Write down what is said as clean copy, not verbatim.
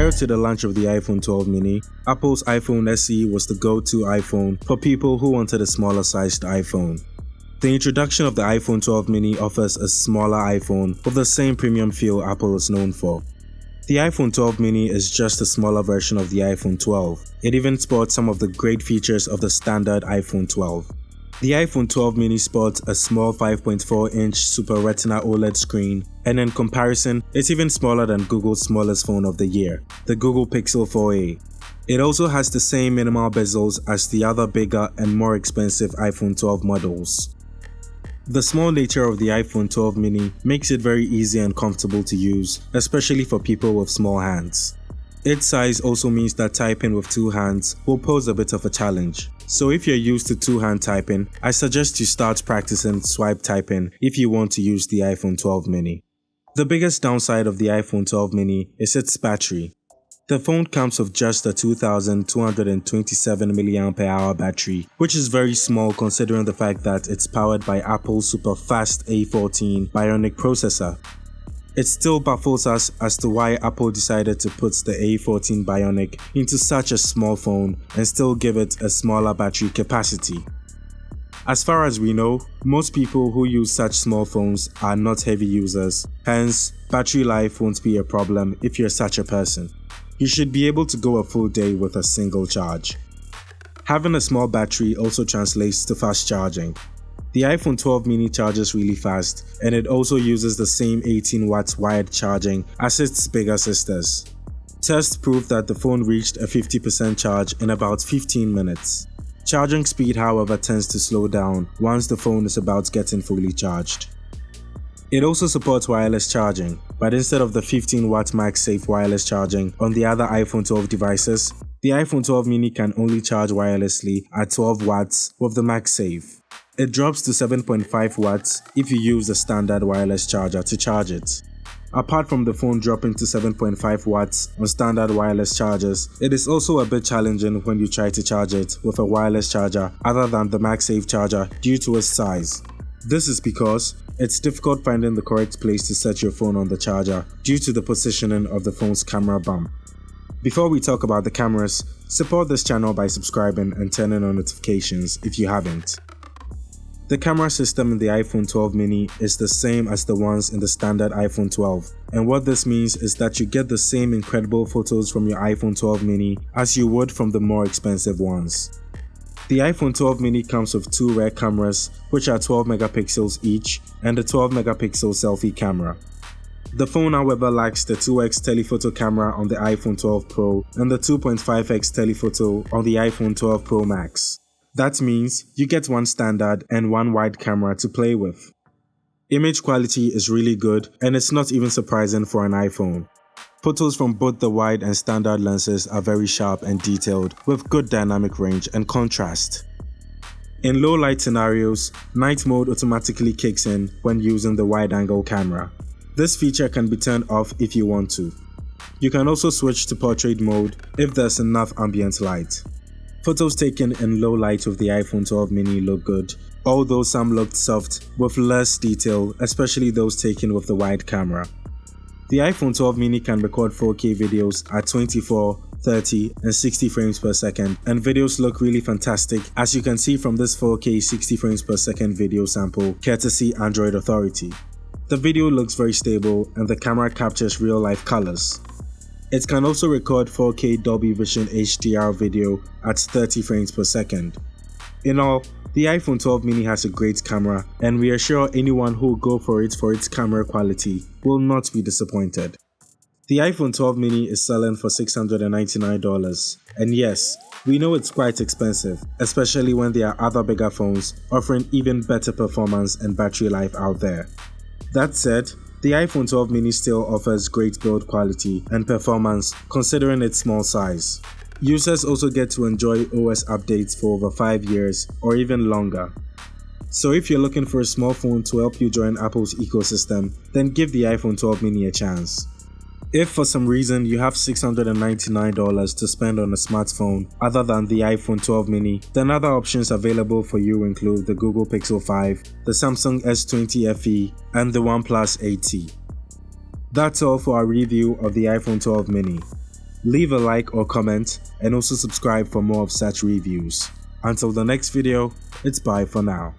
Prior to the launch of the iPhone 12 mini, Apple's iPhone SE was the go-to iPhone for people who wanted a smaller sized iPhone. The introduction of the iPhone 12 mini offers a smaller iPhone with the same premium feel Apple is known for. The iPhone 12 mini is just a smaller version of the iPhone 12. It even sports some of the great features of the standard iPhone 12. The iPhone 12 mini sports a small 5.4-inch Super Retina OLED screen, and in comparison, it's even smaller than Google's smallest phone of the year, the Google Pixel 4a. It also has the same minimal bezels as the other bigger and more expensive iPhone 12 models. The small nature of the iPhone 12 mini makes it very easy and comfortable to use, especially for people with small hands. Its size also means that typing with two hands will pose a bit of a challenge. So if you're used to two-hand typing, I suggest you start practicing swipe typing if you want to use the iPhone 12 mini. The biggest downside of the iPhone 12 mini is its battery. The phone comes with just a 2227 mAh battery, which is very small considering the fact that it's powered by Apple's super fast A14 Bionic processor. It still baffles us as to why Apple decided to put the A14 Bionic into such a small phone and still give it a smaller battery capacity. As far as we know, most people who use such small phones are not heavy users, hence battery life won't be a problem if you're such a person. You should be able to go a full day with a single charge. Having a small battery also translates to fast charging. The iPhone 12 mini charges really fast, and it also uses the same 18 watts wired charging as its bigger sisters. Tests proved that the phone reached a 50% charge in about 15 minutes. Charging speed, however, tends to slow down once the phone is about getting fully charged. It also supports wireless charging, but instead of the 15-watt MagSafe wireless charging on the other iPhone 12 devices, the iPhone 12 mini can only charge wirelessly at 12 watts with the MagSafe. It drops to 7.5 watts if you use the standard wireless charger to charge it. Apart from the phone dropping to 7.5 watts on standard wireless chargers, it is also a bit challenging when you try to charge it with a wireless charger other than the MagSafe charger due to its size. This is because it's difficult finding the correct place to set your phone on the charger due to the positioning of the phone's camera bump. Before we talk about the cameras, support this channel by subscribing and turning on notifications if you haven't. The camera system in the iPhone 12 mini is the same as the ones in the standard iPhone 12, and what this means is that you get the same incredible photos from your iPhone 12 mini as you would from the more expensive ones. The iPhone 12 mini comes with two rear cameras, which are 12 megapixels each, and a 12 megapixel selfie camera. The phone, however, lacks the 2x telephoto camera on the iPhone 12 Pro and the 2.5x telephoto on the iPhone 12 Pro Max. That means you get one standard and one wide camera to play with. Image quality is really good, and it's not even surprising for an iPhone. Photos from both the wide and standard lenses are very sharp and detailed with good dynamic range and contrast. In low light scenarios, night mode automatically kicks in when using the wide angle camera. This feature can be turned off if you want to. You can also switch to portrait mode if there's enough ambient light. Photos taken in low light with the iPhone 12 mini look good, although some looked soft with less detail, especially those taken with the wide camera. The iPhone 12 mini can record 4K videos at 24, 30 and 60 frames per second, and videos look really fantastic, as you can see from this 4K 60 frames per second video sample courtesy Android Authority. The video looks very stable and the camera captures real life colors. It can also record 4K Dolby Vision HDR video at 30 frames per second. In all, the iPhone 12 mini has a great camera, and we are sure anyone who will go for its camera quality will not be disappointed. The iPhone 12 mini is selling for $699, and yes, we know it's quite expensive, especially when there are other bigger phones offering even better performance and battery life out there. That said, the iPhone 12 mini still offers great build quality and performance considering its small size. Users also get to enjoy OS updates for over 5 years or even longer. So if you're looking for a small phone to help you join Apple's ecosystem, then give the iPhone 12 mini a chance. If for some reason you have $699 to spend on a smartphone other than the iPhone 12 mini, then other options available for you include the Google Pixel 5, the Samsung S20 FE, and the OnePlus 8T. That's all for our review of the iPhone 12 mini. Leave a like or comment, and also subscribe for more of such reviews. Until the next video, it's bye for now.